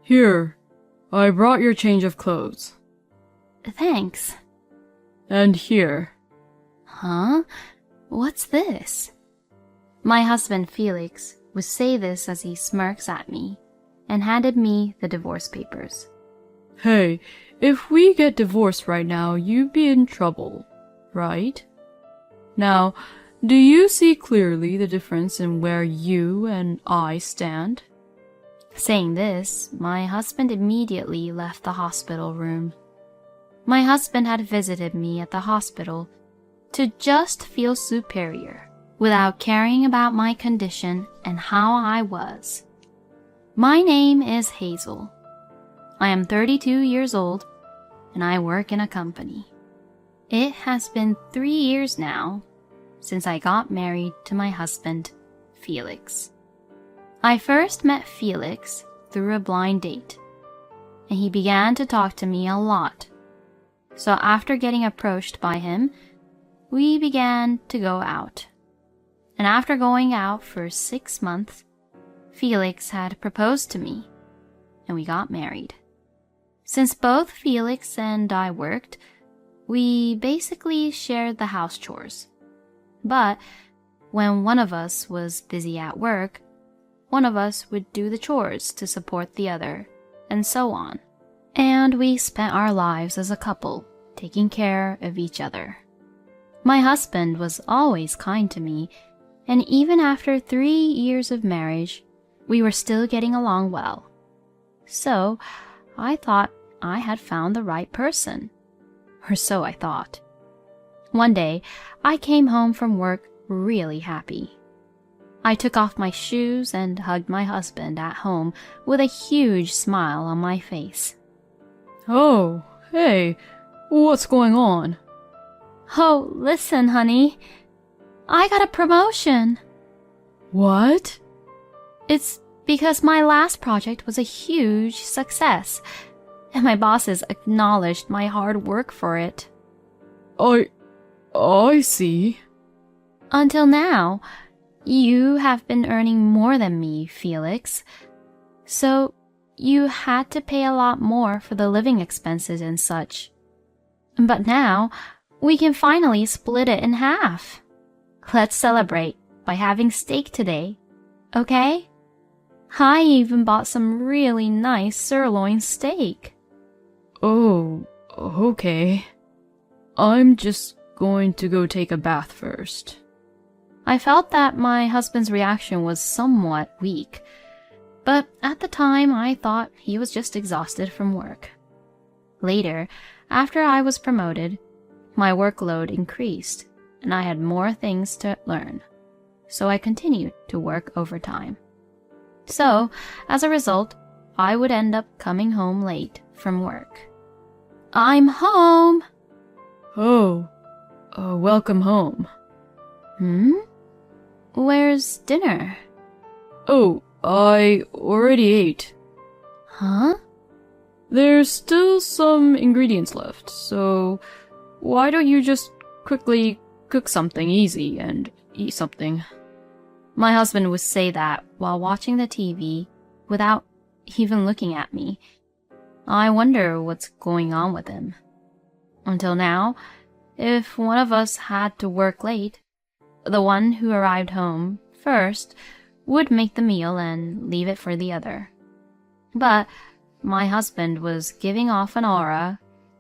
Here, I brought your change of clothes. Thanks. And here. Huh? What's this? My husband Felix would say this as he smirks at me and handed me the divorce papers. Hey, if we get divorced right now, you'd be in trouble, right? Now, do you see clearly the difference in where you and I stand? Saying this, my husband immediately left the hospital room. My husband had visited me at the hospital to just feel superior without caring about my condition and how I was. My name is Hazel. I am 32 years old and I work in a company. It has been 3 years now since I got married to my husband, Felix. I first met Felix through a blind date, and he began to talk to me a lot. So after getting approached by him, we began to go out. And after going out for 6 months, Felix had proposed to me, and we got married. Since both Felix and I worked, we basically shared the house chores. But when one of us was busy at work, one of us would do the chores to support the other, and so on. And we spent our lives as a couple, taking care of each other. My husband was always kind to me, and even after 3 years of marriage, we were still getting along well. So I thought I had found the right person. Or so I thought. One day, I came home from work really happy. I took off my shoes and hugged my husband at home with a huge smile on my face. Oh, hey, what's going on? Oh, listen, honey. I got a promotion. What? It's because my last project was a huge success, and my bosses acknowledged my hard work for it. I see. Until now, you have been earning more than me, Felix. So you had to pay a lot more for the living expenses and such. But now, we can finally split it in half. Let's celebrate by having steak today, okay? I even bought some really nice sirloin steak. Oh, okay. I'm just going to go take a bath first. I felt that my husband's reaction was somewhat weak, but at the time I thought he was just exhausted from work. Later, after I was promoted, my workload increased and I had more things to learn, so I continued to work overtime. So, as a result, I would end up coming home late from work. I'm home! Oh, welcome home. Where's dinner? Oh, I already ate. Huh? There's still some ingredients left, so why don't you just quickly cook something easy and eat something? My husband would say that while watching the TV without even looking at me. I wonder what's going on with him. Until now, if one of us had to work late, the one who arrived home first would make the meal and leave it for the other. But my husband was giving off an aura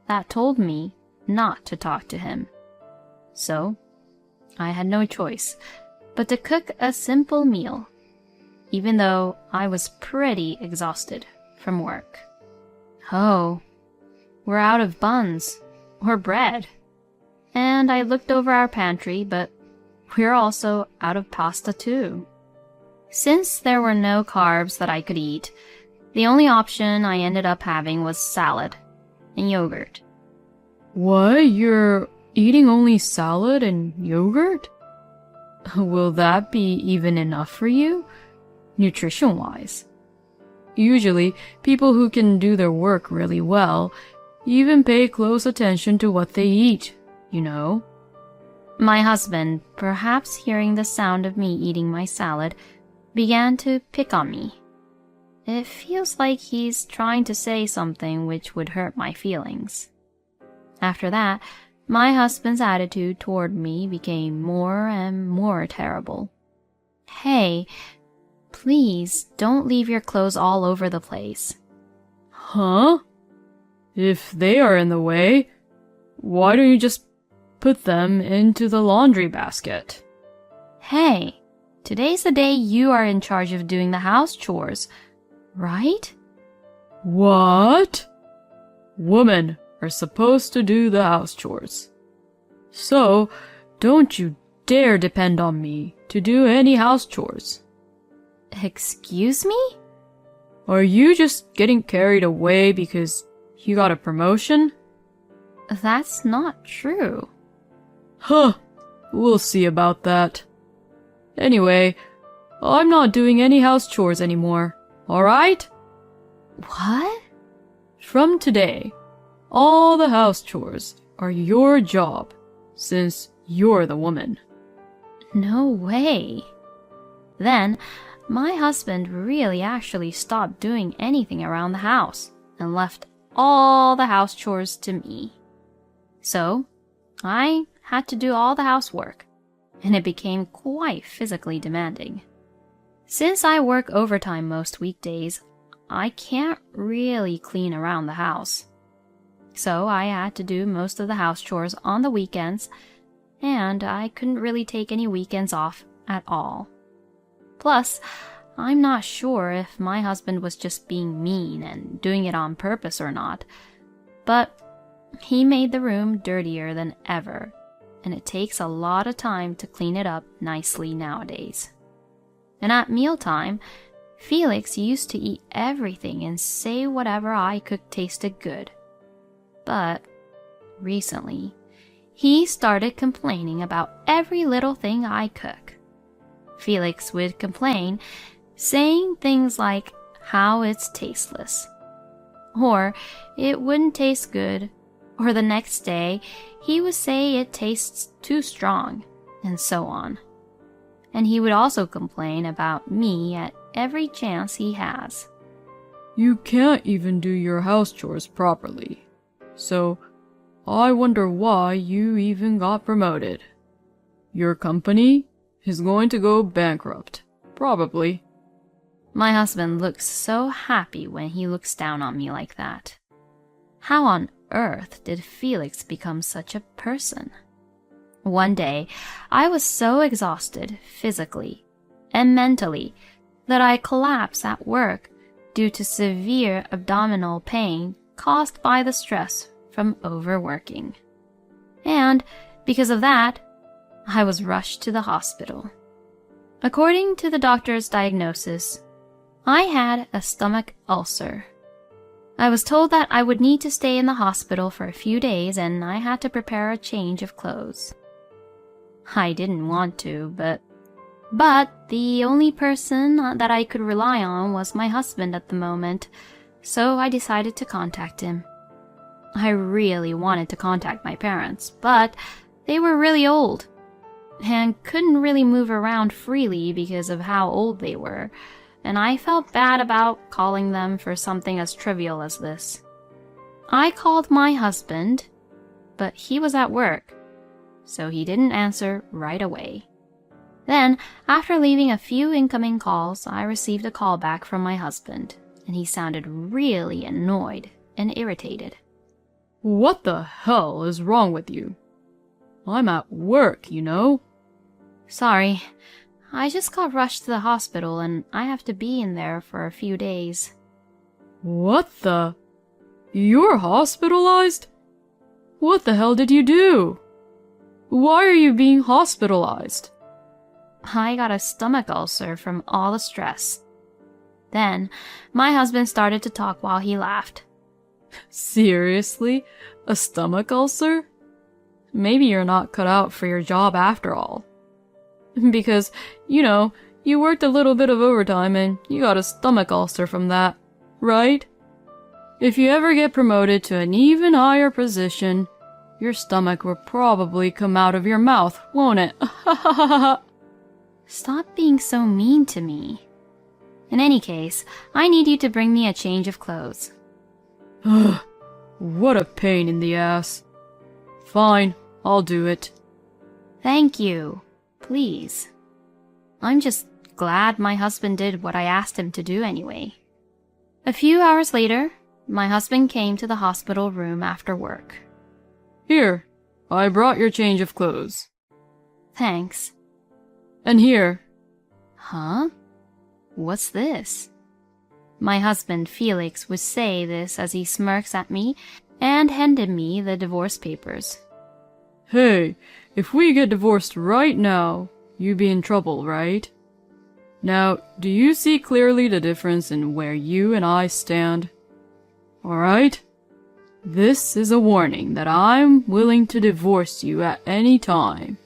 that told me not to talk to him. So I had no choice but to cook a simple meal, even though I was pretty exhausted from work. Oh, we're out of buns or bread. And I looked over our pantry, but we're also out of pasta too. Since there were no carbs that I could eat, the only option I ended up having was salad and yogurt. What? You're eating only salad and yogurt? Will that be even enough for you, nutrition-wise? Usually, people who can do their work really well even pay close attention to what they eat, you know? My husband, perhaps hearing the sound of me eating my salad, began to pick on me. It feels like he's trying to say something which would hurt my feelings. After that, my husband's attitude toward me became more and more terrible. Hey, please don't leave your clothes all over the place. Huh? If they are in the way, why don't you just put them into the laundry basket? Hey, today's the day you are in charge of doing the house chores, right? What? Women are supposed to do the house chores. So, don't you dare depend on me to do any house chores. Excuse me? Are you just getting carried away because you got a promotion? That's not true. Huh, we'll see about that. Anyway, I'm not doing any house chores anymore, alright? What? From today, all the house chores are your job, since you're the woman. No way. Then, my husband really actually stopped doing anything around the house and left all the house chores to me. So, I had to do all the housework, and it became quite physically demanding. Since I work overtime most weekdays, I can't really clean around the house. So I had to do most of the house chores on the weekends, and I couldn't really take any weekends off at all. Plus, I'm not sure if my husband was just being mean and doing it on purpose or not, but he made the room dirtier than ever, and it takes a lot of time to clean it up nicely nowadays. And at mealtime, Felix used to eat everything and say whatever I cooked tasted good. But recently, he started complaining about every little thing I cook. Felix would complain, saying things like how it's tasteless, or it wouldn't taste good, or the next day he would say it tastes too strong, and so on. And he would also complain about me at every chance he has. You can't even do your house chores properly, so I wonder why you even got promoted. Your company is going to go bankrupt, probably. My husband looks so happy when he looks down on me like that. How on earth did Felix become such a person? One day, I was so exhausted physically and mentally that I collapsed at work due to severe abdominal pain caused by the stress from overworking. And because of that, I was rushed to the hospital. According to the doctor's diagnosis, I had a stomach ulcer. I was told that I would need to stay in the hospital for a few days and I had to prepare a change of clothes. I didn't want to, but the only person that I could rely on was my husband at the moment, so I decided to contact him. I really wanted to contact my parents, but they were really old and couldn't really move around freely because of how old they were, and I felt bad about calling them for something as trivial as this. I called my husband, but he was at work, so he didn't answer right away. Then, after leaving a few incoming calls, I received a call back from my husband, and he sounded really annoyed and irritated. What the hell is wrong with you? I'm at work, you know. Sorry, I just got rushed to the hospital and I have to be in there for a few days. What the? You're hospitalized? What the hell did you do? Why are you being hospitalized? I got a stomach ulcer from all the stress. Then, my husband started to talk while he laughed. Seriously? A stomach ulcer? Maybe you're not cut out for your job after all. Because, you worked a little bit of overtime and you got a stomach ulcer from that, right? If you ever get promoted to an even higher position, your stomach will probably come out of your mouth, won't it? Stop being so mean to me. In any case, I need you to bring me a change of clothes. Ugh, what a pain in the ass. Fine, I'll do it. Thank you. Please. I'm just glad my husband did what I asked him to do anyway. A few hours later, my husband came to the hospital room after work. Here, I brought your change of clothes. Thanks. And here. Huh? What's this? My husband, Felix, would say this as he smirks at me and handed me the divorce papers. Hey, if we get divorced right now, you'd be in trouble, right? Now, do you see clearly the difference in where you and I stand? Alright? This is a warning that I'm willing to divorce you at any time.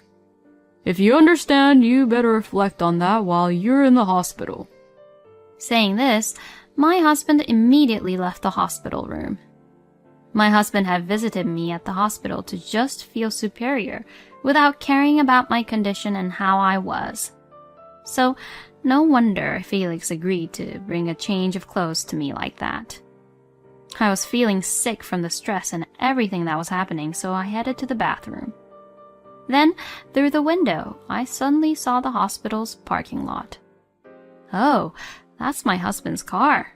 If you understand, you better reflect on that while you're in the hospital. Saying this, my husband immediately left the hospital room. My husband had visited me at the hospital to just feel superior without caring about my condition and how I was. So, no wonder Felix agreed to bring a change of clothes to me like that. I was feeling sick from the stress and everything that was happening, so I headed to the bathroom. Then, through the window, I suddenly saw the hospital's parking lot. Oh, that's my husband's car.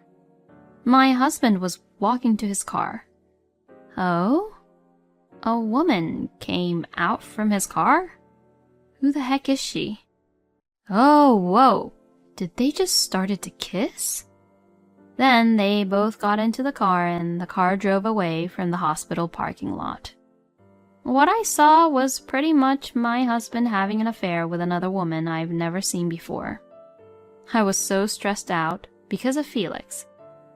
My husband was walking to his car. Oh? A woman came out from his car? Who the heck is she? Oh, whoa. Did they just started to kiss? Then they both got into the car and the car drove away from the hospital parking lot. What I saw was pretty much my husband having an affair with another woman I've never seen before. I was so stressed out because of Felix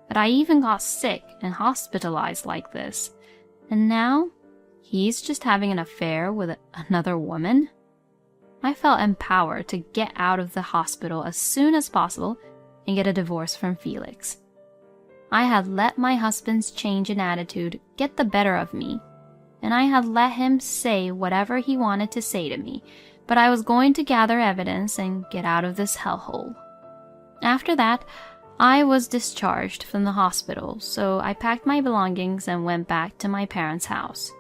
that I even got sick and hospitalized like this. And now, he's just having an affair with another woman? I felt empowered to get out of the hospital as soon as possible and get a divorce from Felix. I had let my husband's change in attitude get the better of me, and I had let him say whatever he wanted to say to me, but I was going to gather evidence and get out of this hellhole. After that, I was discharged from the hospital, so I packed my belongings and went back to my parents' house.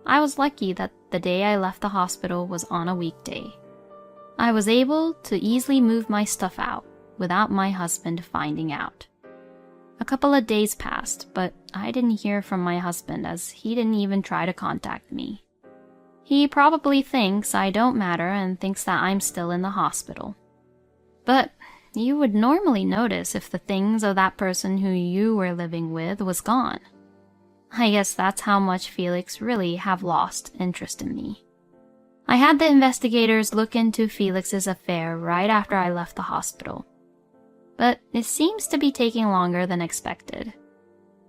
I was lucky that the day I left the hospital was on a weekday. I was able to easily move my stuff out without my husband finding out. A couple of days passed, but I didn't hear from my husband as he didn't even try to contact me. He probably thinks I don't matter and thinks that I'm still in the hospital. But you would normally notice if the things of that person who you were living with was gone. I guess that's how much Felix really have lost interest in me. I had the investigators look into Felix's affair right after I left the hospital. But it seems to be taking longer than expected.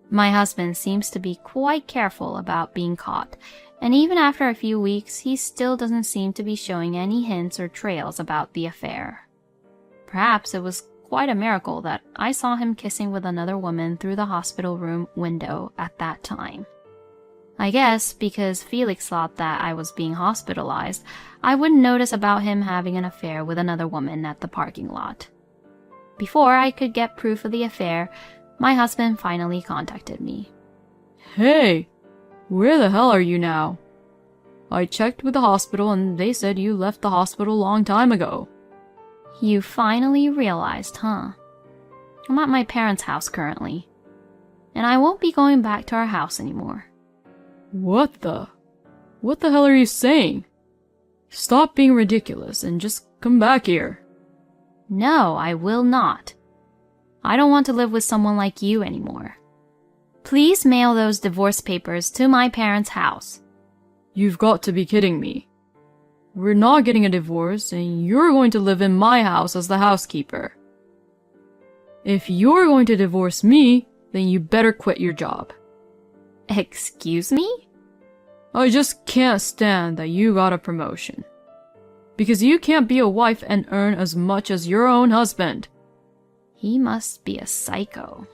My husband seems to be quite careful about being caught, and even after a few weeks, he still doesn't seem to be showing any hints or trails about the affair. Perhaps it was quite a miracle that I saw him kissing with another woman through the hospital room window at that time. I guess because Felix thought that I was being hospitalized, I wouldn't notice about him having an affair with another woman at the parking lot. Before I could get proof of the affair, my husband finally contacted me. Hey, where the hell are you now? I checked with the hospital and they said you left the hospital a long time ago. You finally realized, huh? I'm at my parents' house currently, and I won't be going back to our house anymore. What the hell are you saying? Stop being ridiculous and just come back here. No, I will not. I don't want to live with someone like you anymore. Please mail those divorce papers to my parents' house. You've got to be kidding me. We're not getting a divorce, and you're going to live in my house as the housekeeper. If you're going to divorce me, then you better quit your job. Excuse me? I just can't stand that you got a promotion. Because you can't be a wife and earn as much as your own husband. He must be a psycho.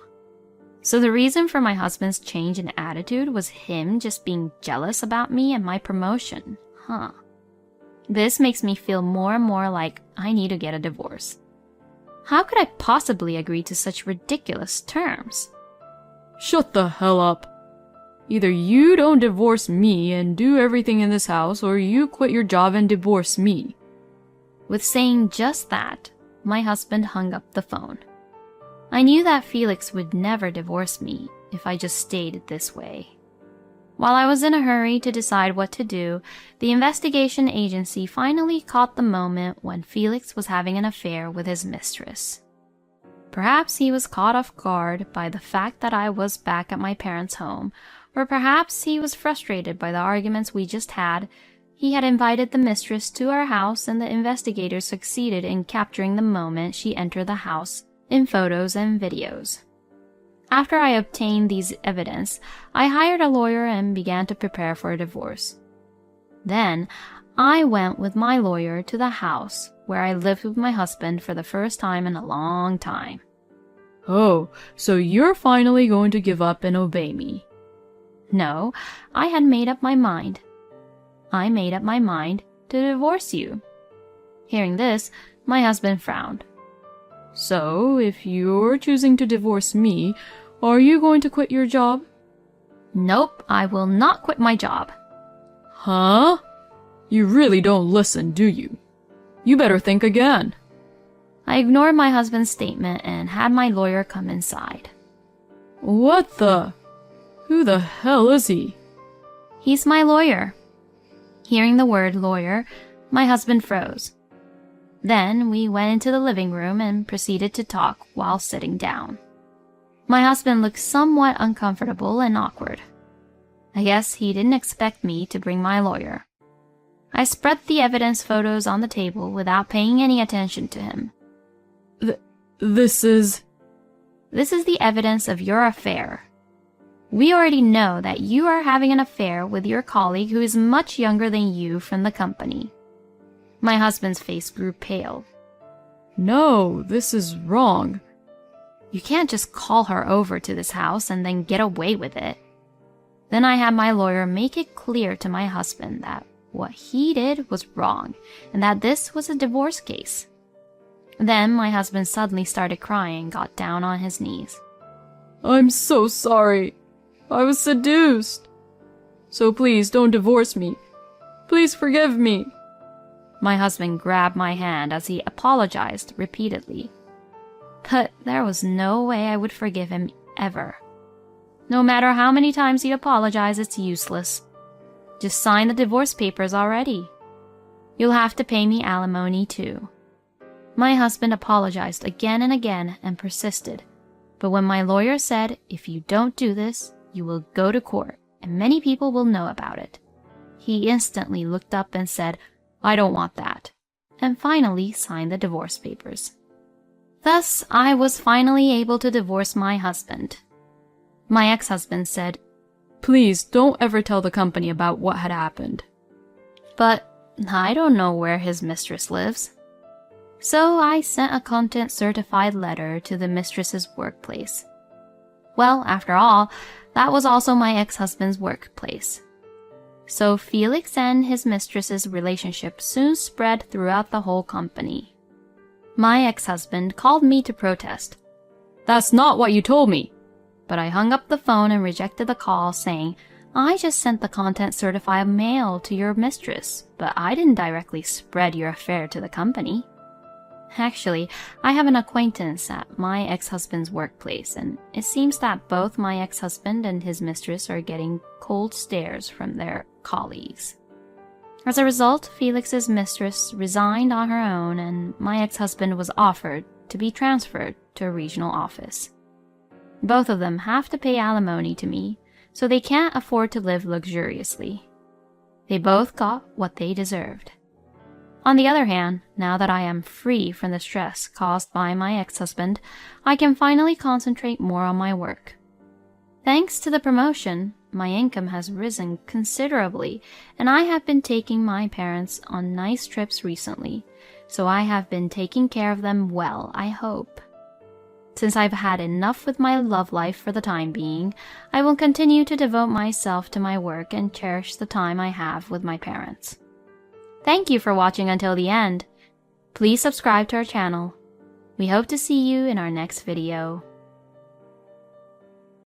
So the reason for my husband's change in attitude was him just being jealous about me and my promotion, huh? This makes me feel more and more like I need to get a divorce. How could I possibly agree to such ridiculous terms? Shut the hell up. Either you don't divorce me and do everything in this house, or you quit your job and divorce me. With saying just that, my husband hung up the phone. I knew that Felix would never divorce me if I just stayed this way. While I was in a hurry to decide what to do, the investigation agency finally caught the moment when Felix was having an affair with his mistress. Perhaps he was caught off guard by the fact that I was back at my parents' home, or perhaps he was frustrated by the arguments we just had. He had invited the mistress to our house, and the investigators succeeded in capturing the moment she entered the house in photos and videos. After I obtained these evidence, I hired a lawyer and began to prepare for a divorce. Then, I went with my lawyer to the house where I lived with my husband for the first time in a long time. Oh, so you're finally going to give up and obey me. No, I had made up my mind. I made up my mind to divorce you. Hearing this, my husband frowned. So, if you're choosing to divorce me, are you going to quit your job? Nope, I will not quit my job. Huh? You really don't listen, do you? You better think again. I ignored my husband's statement and had my lawyer come inside. What the? Who the hell is he? He's my lawyer. Hearing the word lawyer, my husband froze. Then we went into the living room and proceeded to talk while sitting down. My husband looked somewhat uncomfortable and awkward. I guess he didn't expect me to bring my lawyer. I spread the evidence photos on the table without paying any attention to him. This is the evidence of your affair. We already know that you are having an affair with your colleague who is much younger than you from the company. My husband's face grew pale. No, this is wrong. You can't just call her over to this house and then get away with it. Then I had my lawyer make it clear to my husband that what he did was wrong and that this was a divorce case. Then my husband suddenly started crying and got down on his knees. I'm so sorry. I was seduced. So please don't divorce me. Please forgive me. My husband grabbed my hand as he apologized repeatedly. But there was no way I would forgive him ever. No matter how many times he apologized, it's useless. Just sign the divorce papers already. You'll have to pay me alimony too. My husband apologized again and again and persisted. But when my lawyer said, if you don't do this, you will go to court and many people will know about it, he instantly looked up and said, I don't want that, and finally signed the divorce papers. Thus, I was finally able to divorce my husband. My ex-husband said, Please don't ever tell the company about what had happened. But I don't know where his mistress lives. So I sent a content-certified letter to the mistress's workplace. Well, after all, that was also my ex-husband's workplace. So Felix and his mistress's relationship soon spread throughout the whole company. My ex-husband called me to protest. That's not what you told me. But I hung up the phone and rejected the call, saying, I just sent the content-certified mail to your mistress, but I didn't directly spread your affair to the company. Actually, I have an acquaintance at my ex-husband's workplace, and it seems that both my ex-husband and his mistress are getting cold stares from their colleagues. As a result, Felix's mistress resigned on her own, and my ex-husband was offered to be transferred to a regional office. Both of them have to pay alimony to me, so they can't afford to live luxuriously. They both got what they deserved. On the other hand, now that I am free from the stress caused by my ex-husband, I can finally concentrate more on my work. Thanks to the promotion, my income has risen considerably, and I have been taking my parents on nice trips recently, so I have been taking care of them well, I hope. Since I've had enough with my love life for the time being, I will continue to devote myself to my work and cherish the time I have with my parents. Thank you for watching until the end. Please subscribe to our channel. We hope to see you in our next video.